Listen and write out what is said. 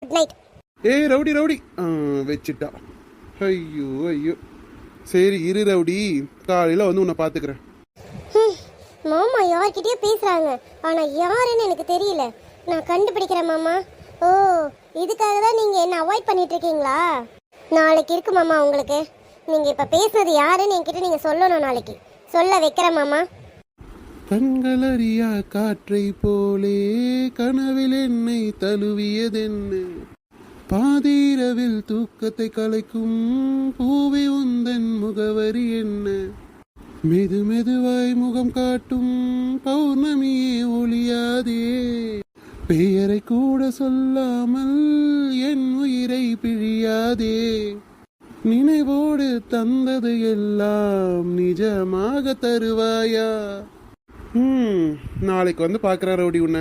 Good night. ஏய் rowdy rowdy வச்சுட்டா. ஐயோ ஐயோ. சரி இரு ரவுடி, காலையில் வந்து உன்னை பார்த்துக்கிறேன். மாமா யார்கிட்டயோ பேசுறாங்க, ஆனா யாருன்னு எனக்கு தெரியல. நான் கண்டுபிடிக்கிறேன் மாமா. ஓ, இதுக்காக தான் நீங்க என்ன அவாய்ட் பண்ணிட்டு இருக்கீங்களா? நாளைக்கு இருக்கு மாமா உங்களுக்கு. நீங்க இப்ப பேசுனது யாருன்னு என்கிட்ட நீங்க சொல்லணும். நாளைக்கு சொல்ல வைக்கிறேன் மாமா. கண்களறியா காற்றை போலே கனவில் என்னை தழுவியதென்ன, பாதீரவில் தூக்கத்தை கலைக்கும் பூவி உந்தன் முகவரி என்ன, மெது மெதுவாய் முகம் காட்டும் பௌர்ணமியே ஒளியாதே, பெயரை கூட சொல்லாமல் என் உயிரை பிழியாதே, நினைவோடு தந்தது எல்லாம் நிஜமாக தருவாயா? நாளைக்கு வந்து பார்க்குறேன் ரவுடி உன்னை.